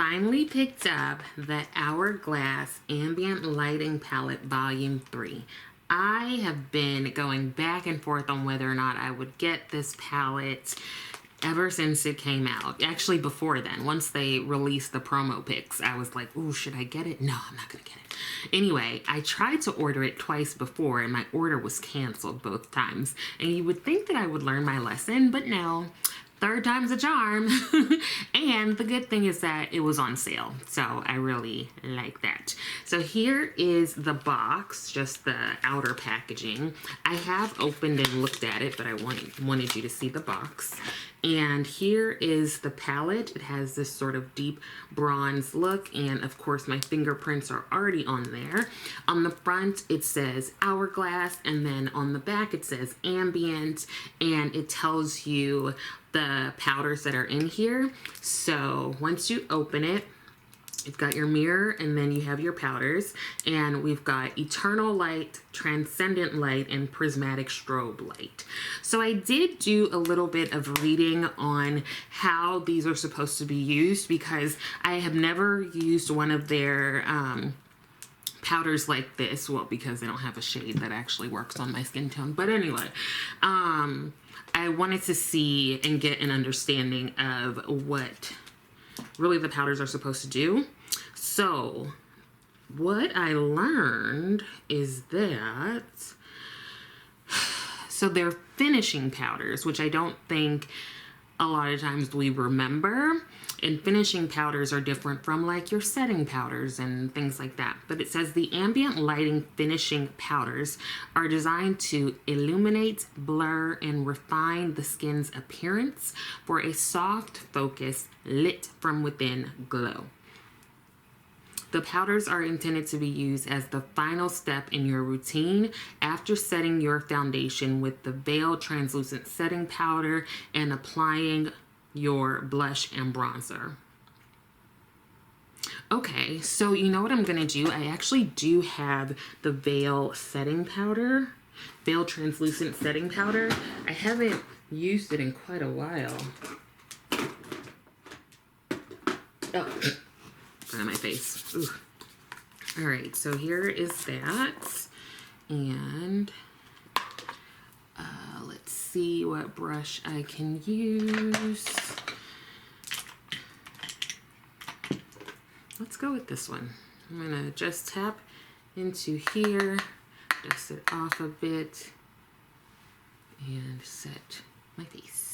finally picked up the Hourglass Ambient Lighting Palette Volume 3. I have been going back and forth on whether or not I would get this palette ever since it came out. Actually, before then, once they released the promo pics, I was like, ooh, should I get it? No, I'm not gonna get it. Anyway, I tried to order it twice before and my order was canceled both times. And you would think that I would learn my lesson, but no. Third time's a charm. And the good thing is that it was on sale, so I really like that. So here is the box, just the outer packaging. I have opened and looked at it, but I wanted you to see the box. And here is the palette. It has this sort of deep bronze look, and of course my fingerprints are already on there. On the front it says Hourglass, and then on the back it says Ambient, and it tells you the powders that are in here. So once you open it, you've got your mirror, and then you have your powders, and we've got Eternal Light, Transcendent Light, and Prismatic Strobe Light. So I did do a little bit of reading on how these are supposed to be used, because I have never used one of their powders like this. Well, because they don't have a shade that actually works on my skin tone. But anyway, I wanted to see and get an understanding of what really the powders are supposed to do. So what I learned is that, so they're finishing powders, which I don't think a lot of times we remember. And finishing powders are different from like your setting powders and things like that. But it says the ambient lighting finishing powders are designed to illuminate, blur, and refine the skin's appearance for a soft, focused, lit from within glow. The powders are intended to be used as the final step in your routine after setting your foundation with the Veil Translucent Setting Powder and applying your blush and bronzer. Okay, so you know what I'm gonna do? I actually do have the Veil Setting Powder, Veil Translucent Setting Powder. I haven't used it in quite a while. Oh, on my face. Ooh. All right, so here is that. And let's see what brush I can use. Let's go with this one. I'm gonna just tap into here, dust it off a bit, and set my face.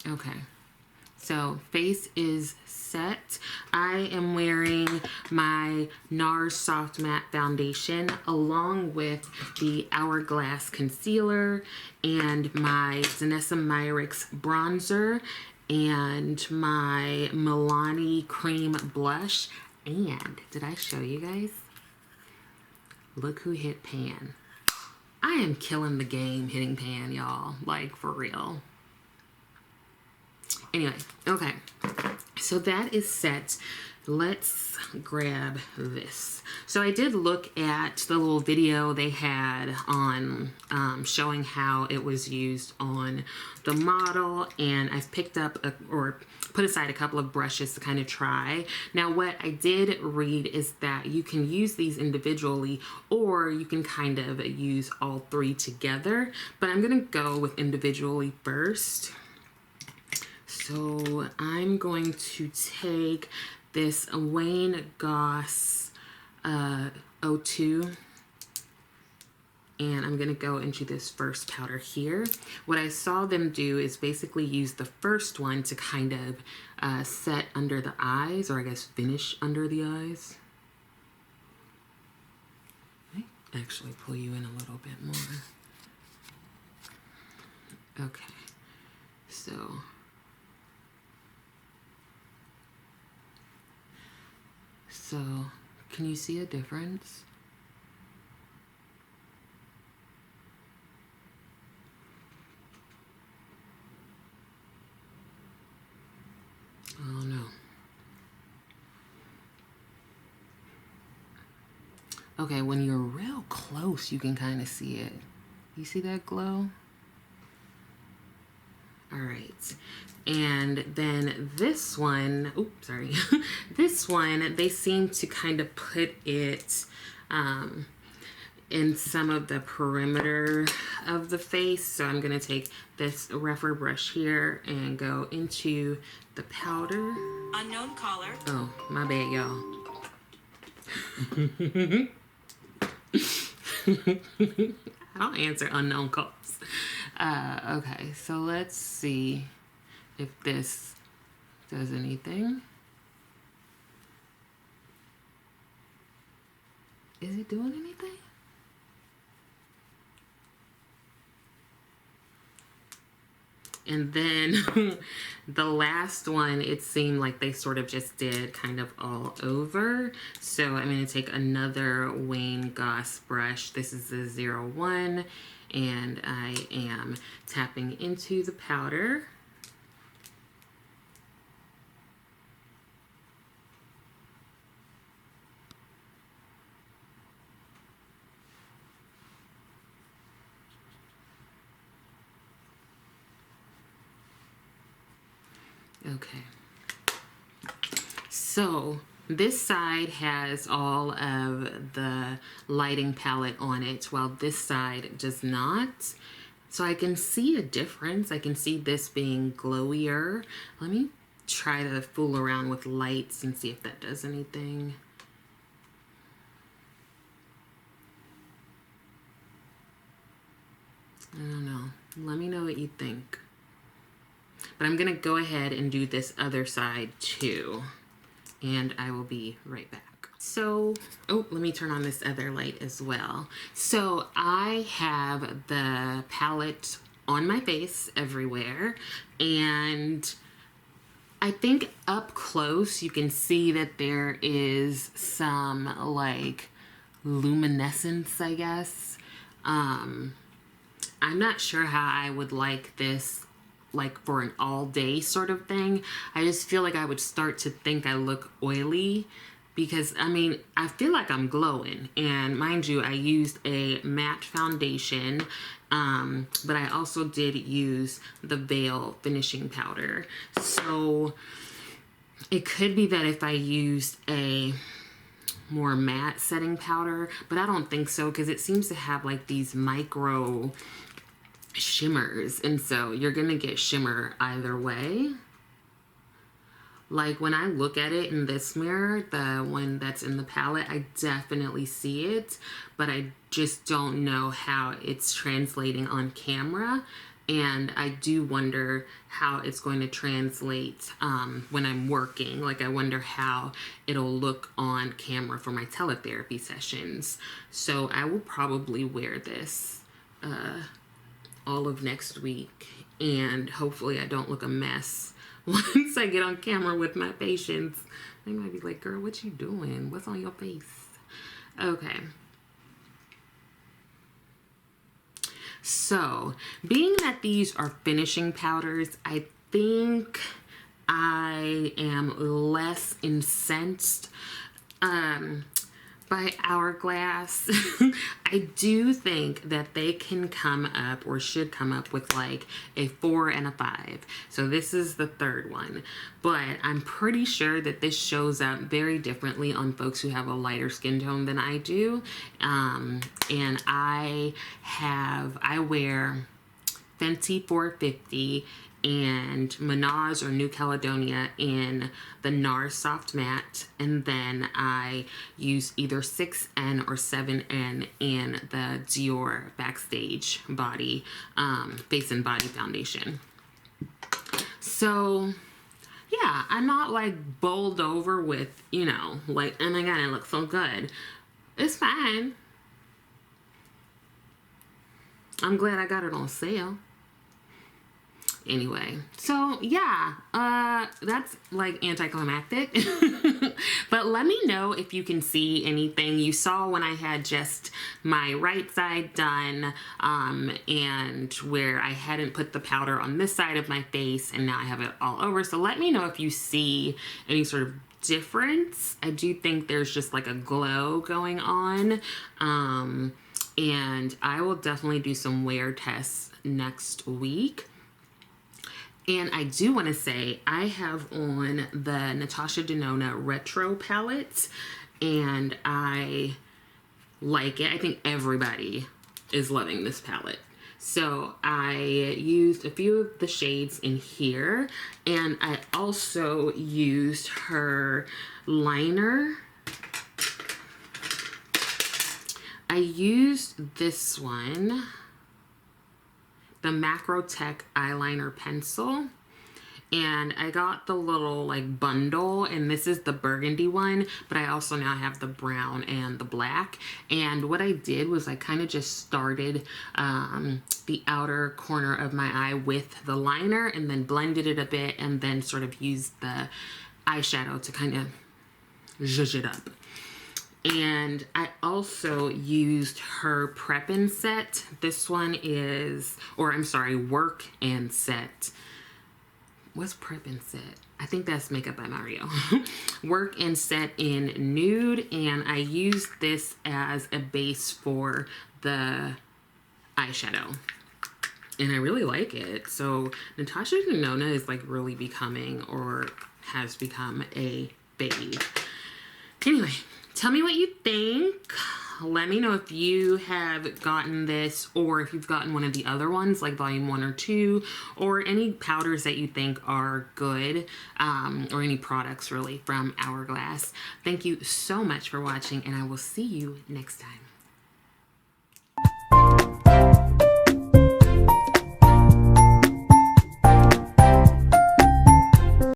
Okay, so face is set. I am wearing my NARS Soft Matte Foundation along with the Hourglass Concealer and my Zanessa Myricks Bronzer and my Milani Cream Blush. And did I show you guys? Look who hit pan. I am killing the game hitting pan, y'all. Like, for real. Anyway, okay, so that is set. Let's grab this. So I did look at the little video they had on showing how it was used on the model, and I've picked up or put aside a couple of brushes to kind of try. Now what I did read is that you can use these individually, or you can kind of use all three together, but I'm gonna go with individually first. So I'm going to take this Wayne Goss 02, and I'm going to go into this first powder here. What I saw them do is basically use the first one to kind of set under the eyes, or I guess finish under the eyes. I actually pull you in a little bit more. Okay, so can you see a difference? Oh no. Okay, when you're real close, you can kind of see it. You see that glow? All right. And then this one, oops, sorry. This one, they seem to kind of put it in some of the perimeter of the face. So I'm going to take this rougher brush here and go into the powder. Unknown caller. Oh, my bad, y'all. I don't answer unknown calls. Okay, so let's see if this does anything. Is it doing anything? And then the last one, it seemed like they sort of just did kind of all over. So I'm going to take another Wayne Goss brush. This is the 01, and I am tapping into the powder. Okay, so this side has all of the lighting palette on it, while this side does not. So I can see a difference. I can see this being glowier. Let me try to fool around with lights and see if that does anything. I don't know. Let me know what you think. But I'm gonna go ahead and do this other side too, and I will be right back. So, oh, let me turn on this other light as well. So I have the palette on my face everywhere, and I think up close you can see that there is some like luminescence, I guess. I'm not sure how I would like this like for an all day sort of thing. I just feel like I would start to think I look oily, because I mean, I feel like I'm glowing, and mind you, I used a matte foundation, but I also did use the Veil finishing powder. So it could be that if I used a more matte setting powder, but I don't think so, because it seems to have like these micro shimmers, and so you're gonna get shimmer either way. Like when I look at it in this mirror, the one that's in the palette, I definitely see it, but I just don't know how it's translating on camera, and I do wonder how it's going to translate when I'm working. Like I wonder how it'll look on camera for my teletherapy sessions. So I will probably wear this all of next week, and hopefully I don't look a mess once I get on camera with my patients. They might be like, girl, what you doing? What's on your face? Okay. So, being that these are finishing powders, I think I am less incensed by Hourglass. I do think that they can come up, or should come up, with like a 4 and a 5. So this is the third one, but I'm pretty sure that this shows up very differently on folks who have a lighter skin tone than I do. And I wear Fenty 450 and Minaj or New Caledonia in the NARS Soft Matte, and then I use either 6N or 7N in the Dior Backstage Body Face and Body Foundation. So yeah, I'm not like bowled over with, you know, like, oh my god, I look so good. It's fine. I'm glad I got it on sale. Anyway, so yeah, that's like anticlimactic. But let me know if you can see anything. You saw when I had just my right side done, and where I hadn't put the powder on this side of my face, and now I have it all over. So let me know if you see any sort of difference. I do think there's just like a glow going on. And I will definitely do some wear tests next week. And I do want to say I have on the Natasha Denona Retro palette, and I like it. I think everybody is loving this palette. So I used a few of the shades in here, and I also used her liner. I used this one, the Macro Tech eyeliner pencil, and I got the little like bundle, and this is the burgundy one, but I also now have the brown and the black. And what I did was I kind of just started the outer corner of my eye with the liner and then blended it a bit and then sort of used the eyeshadow to kind of zhuzh it up. And I also used her Prep and Set. This one is, or I'm sorry, Work and Set. What's Prep and Set? I think that's Makeup by Mario. Work and Set in Nude, and I used this as a base for the eyeshadow. And I really like it. So Natasha Denona is like really becoming, or has become, a babe. Anyway, tell me what you think. Let me know if you have gotten this, or if you've gotten one of the other ones like volume 1 or 2, or any powders that you think are good, or any products really from Hourglass. Thank you so much for watching, and I will see you next time.